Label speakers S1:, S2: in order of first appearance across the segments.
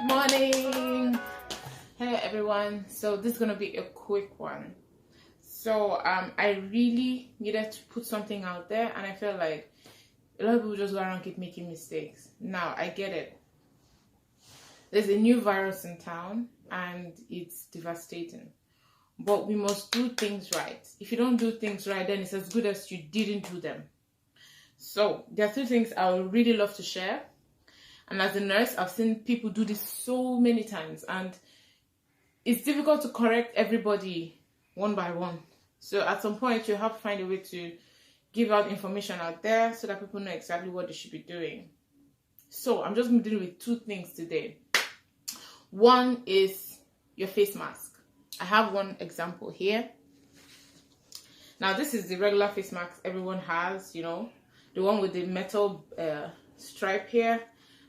S1: Good morning. Hello everyone. So this is gonna be a quick one. So I really needed to put something out there, and I felt like a lot of people just go around keep making mistakes. Now I get it. There's a new virus in town and it's devastating. But we must do things right. If you don't do things right, then it's as good as you didn't do them. So there are two things I would really love to share. And as a nurse, I've seen people do this so many times, and it's difficult to correct everybody one by one. So at some point, you have to find a way to give out information out there so that people know exactly what they should be doing. So I'm just going to deal with two things today. One is your face mask. I have one example here. Now, this is the regular face mask everyone has, you know, the one with the metal stripe here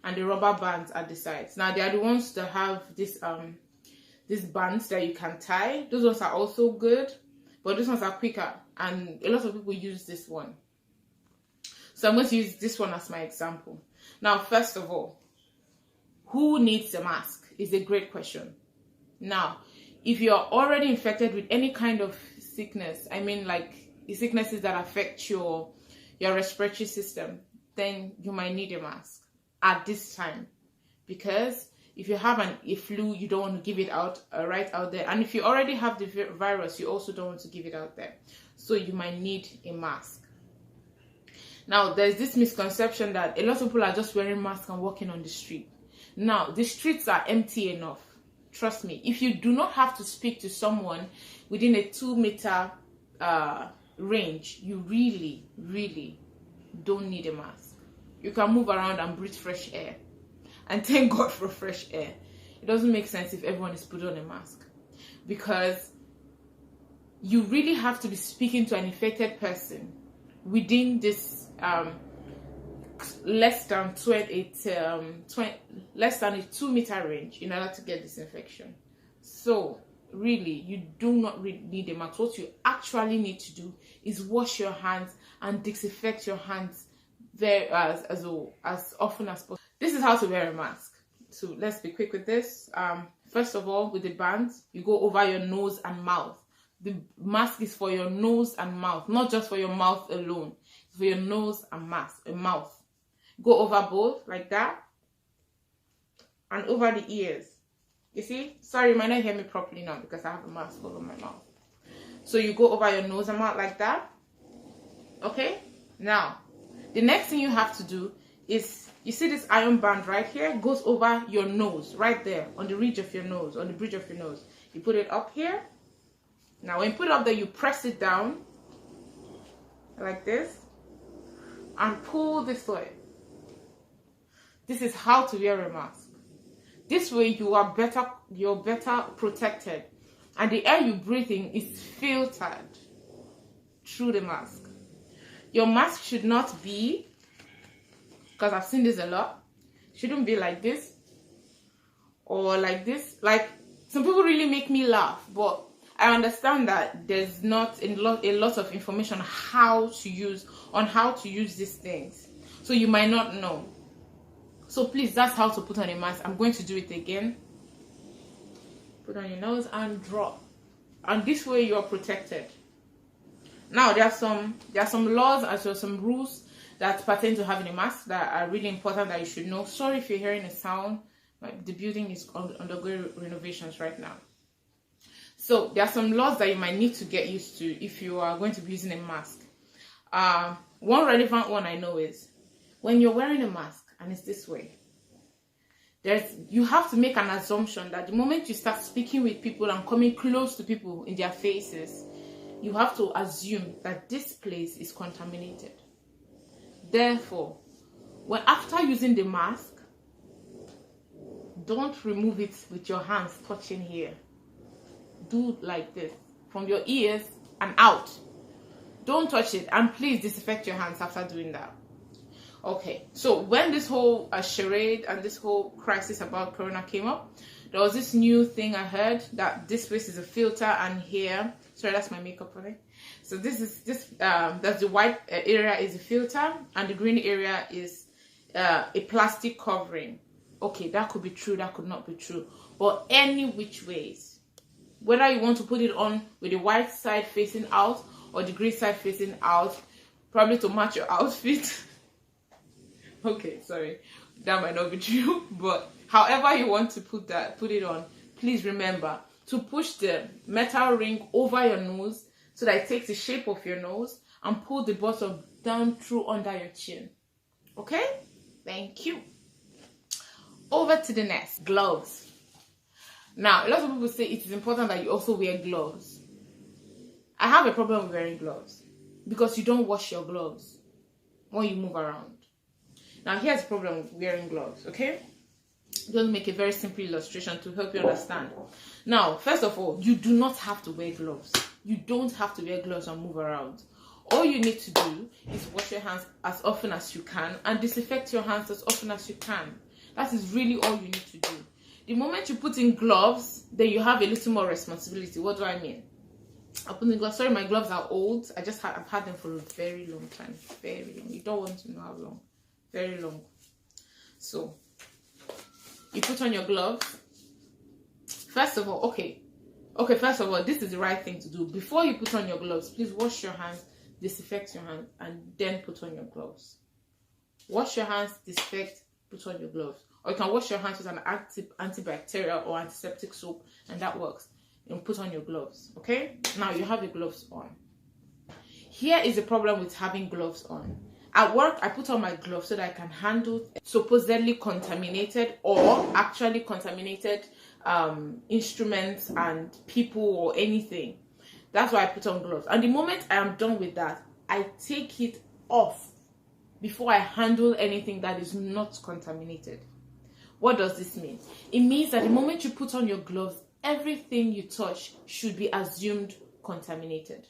S1: and the rubber bands at the sides. Now, they are the ones that have this these bands that you can tie. Those ones are also good, but these ones are quicker, and a lot of people use this one. So I'm going to use this one as my example. Now, first of all, who needs a mask is a great question. Now, if you're already infected with any kind of sickness, I mean like sicknesses that affect your respiratory system, then you might need a mask at this time, because if you have a flu, you don't want to give it out right out there, and if you already have the virus, you also don't want to give it out there, so you might need a mask. Now, there's this misconception that a lot of people are just wearing masks and walking on the street. Now, the streets are empty enough. Trust me, if you do not have to speak to someone within a 2-meter range, you really don't need a mask. You can move around and breathe fresh air. And thank God for fresh air. It doesn't make sense if everyone is put on a mask, because you really have to be speaking to an infected person within this less than a 2-meter range in order to get this infection. So really, you do not really need a mask. What you actually need to do is wash your hands and disinfect your hands as often as possible. This is how to wear a mask. So let's be quick with this. First of all, with the bands, you go over your nose and mouth. The mask is for your nose and mouth, not just for your mouth alone. It's for your nose and mouth. Go over both like that, and over the ears. You see? Sorry, you might not hear me properly now because I have a mask over my mouth. So you go over your nose and mouth like that. Okay? Now, the next thing you have to do is, you see this iron band right here goes over your nose, right there, on the ridge of your nose, on the bridge of your nose. You put it up here. Now, when you put it up there, you press it down like this and pull this way. This is how to wear a mask. This way, you're better protected, and the air you breathe in is filtered through the mask. Your mask should not be, because I've seen this a lot, shouldn't be like this or like this. Like, some people really make me laugh, but I understand that there's not a lot of information on how to use these things, so you might not know. So please, that's how to put on a mask. I'm going to do it again. Put on your nose and drop, and this way you're protected. Now, there are some laws as well as some rules that pertain to having a mask that are really important that you should know. Sorry if you're hearing a sound. The building is undergoing renovations right now. So there are some laws that you might need to get used to if you are going to be using a mask. One relevant one I know is, when you're wearing a mask and it's this way, you have to make an assumption that the moment you start speaking with people and coming close to people in their faces, you have to assume that this place is contaminated. Therefore, after using the mask, don't remove it with your hands touching here. Do like this, from your ears and out. Don't touch it, and please disinfect your hands after doing that. Okay, so when this whole charade and this whole crisis about corona came up, there was this new thing I heard that this place is a filter, and here, sorry, that's my makeup on it. So that's the white area is a filter, and the green area is a plastic covering. Okay, that could be true, that could not be true. But any which ways, whether you want to put it on with the white side facing out or the gray side facing out, probably to match your outfit. Okay, sorry, that might not be true, but however you want to put it on, please remember to push the metal ring over your nose so that it takes the shape of your nose, and pull the bottom down through under your chin. Okay, thank you. Over to the next, gloves. Now, a lot of people say it is important that you also wear gloves. I have a problem with wearing gloves because you don't wash your gloves when you move around. Now, here's the problem with wearing gloves, okay? Just make a very simple illustration to help you understand. Now, first of all, you do not have to wear gloves. You don't have to wear gloves and move around. All you need to do is wash your hands as often as you can and disinfect your hands as often as you can. That is really all you need to do. The moment you put in gloves, then you have a little more responsibility. What do I mean? I put in gloves. Sorry, my gloves are old. I've had them for a very long time. Very long. You don't want to know how long. Very long. So, you put on your gloves. First of all, first of all, this is the right thing to do. Before you put on your gloves, please wash your hands, disinfect your hands, and then put on your gloves. Wash your hands, disinfect, put on your gloves. Or you can wash your hands with an antibacterial or antiseptic soap, and that works. And put on your gloves. Okay? Now you have your gloves on. Here is the problem with having gloves on. At work, I put on my gloves so that I can handle supposedly contaminated or actually contaminated instruments and people or anything. That's why I put on gloves. And the moment I am done with that, I take it off before I handle anything that is not contaminated. What does this mean? It means that the moment you put on your gloves, everything you touch should be assumed contaminated.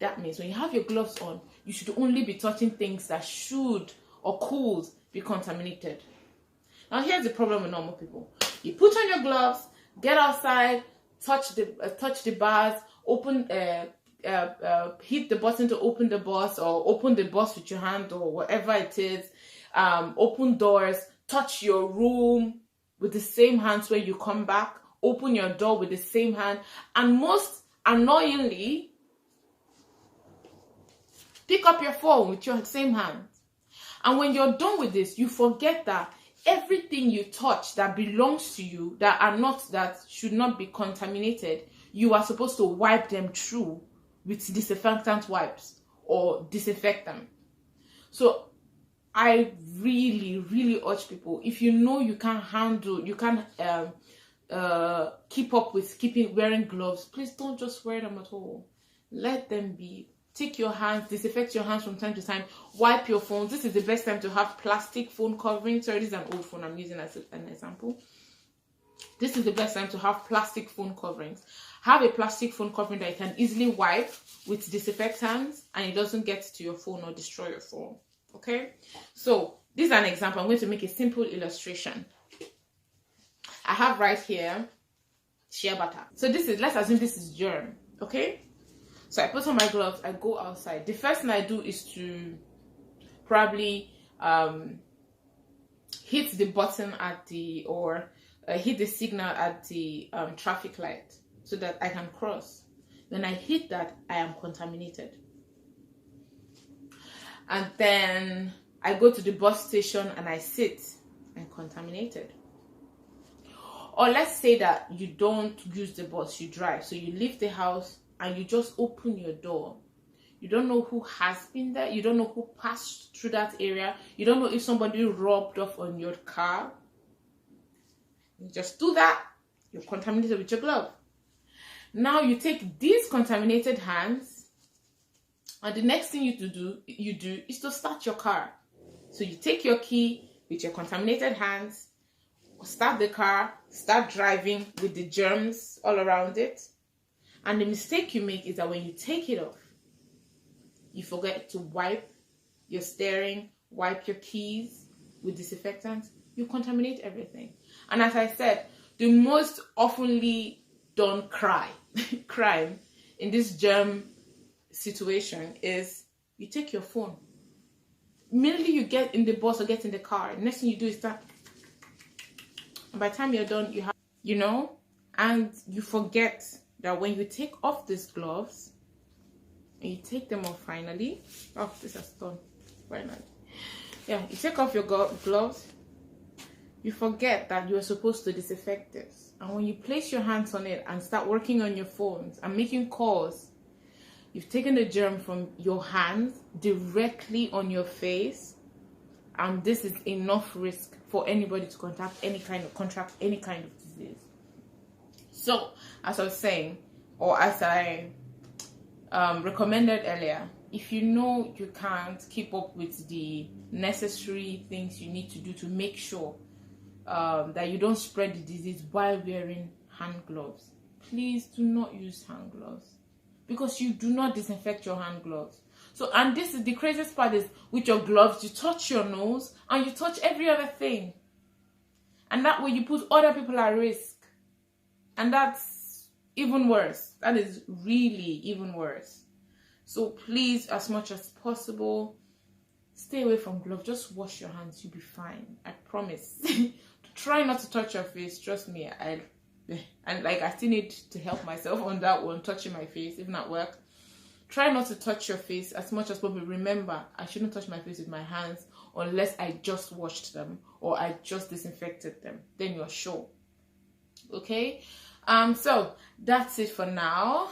S1: That means when you have your gloves on, you should only be touching things that should or could be contaminated. Now here's the problem with normal people. You put on your gloves, get outside, touch the bars, hit the button to open the bus, or open the bus with your hand, or whatever it is. Open doors, touch your room with the same hands when you come back. Open your door with the same hand, and most annoyingly, pick up your phone with your same hand. And when you're done with this, you forget that everything you touch that belongs to you, that should not be contaminated, you are supposed to wipe them through with disinfectant wipes or disinfectant. So I really, really urge people, if you know you can't keep up with wearing gloves, please don't just wear them at all. Let them be. Take your hands, disinfect your hands from time to time, wipe your phones. This is the best time to have plastic phone covering. Sorry, this is an old phone I'm using as an example. This is the best time to have plastic phone coverings. Have a plastic phone covering that you can easily wipe with disinfectants and it doesn't get to your phone or destroy your phone. Okay? So, this is an example. I'm going to make a simple illustration. I have right here shea butter. So let's assume this is germ. Okay? So I put on my gloves, I go outside. The first thing I do is to probably hit the button hit the signal at the traffic light so that I can cross. When I hit that, I am contaminated. And then I go to the bus station and I sit, I'm contaminated. Or let's say that you don't use the bus, you drive. So you leave the house and you just open your door. You don't know who has been there. You don't know who passed through that area. You don't know if somebody rubbed off on your car. You just do that. You're contaminated with your glove. Now you take these contaminated hands, and the next thing you do is to start your car. So you take your key with your contaminated hands, start the car, start driving with the germs all around it. And the mistake you make is that when you take it off, you forget to wipe your steering, wipe your keys with disinfectant. You contaminate everything. And as I said, the most oftenly done crime in this germ situation is you take your phone. Immediately you get in the bus or get in the car, next thing you do is start And by the time you're done, you have, you know, and you forget that when you take off these gloves, and you take them off finally. Oh, this has done finally. Yeah, you take off your gloves, you forget that you're supposed to disinfect this. And when you place your hands on it and start working on your phones and making calls, you've taken the germ from your hands directly on your face. And this is enough risk for anybody to contract any kind of disease. So, as I was saying, or as I recommended earlier, if you know you can't keep up with the necessary things you need to do to make sure that you don't spread the disease while wearing hand gloves, please do not use hand gloves, because you do not disinfect your hand gloves. So, and this is the craziest part, is with your gloves you touch your nose and you touch every other thing, and that way you put other people at risk, and that's even worse. That is really even worse. So please, as much as possible, stay away from gloves. Just wash your hands, you'll be fine, I promise. Try not to touch your face. Trust me, I still need to help myself on that one, touching my face even at work. Try not to touch your face as much as possible. Remember, I shouldn't touch my face with my hands unless I just washed them or I just disinfected them. Then you're sure. Okay? So that's it for now.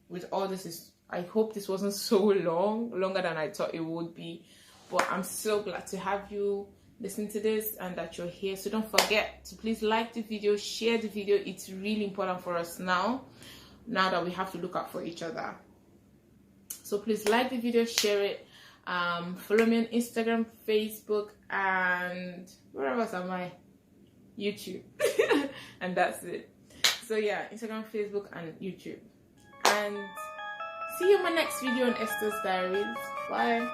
S1: With all this, I hope this wasn't so longer than I thought it would be. But I'm so glad to have you listen to this and that you're here. So don't forget to please like the video, share the video. It's really important for us now that we have to look out for each other. So please like the video, share it. Follow me on Instagram, Facebook, and where else am I? YouTube. And that's it. So yeah, Instagram, Facebook, and YouTube. And see you in my next video on Esther's Diaries. Bye.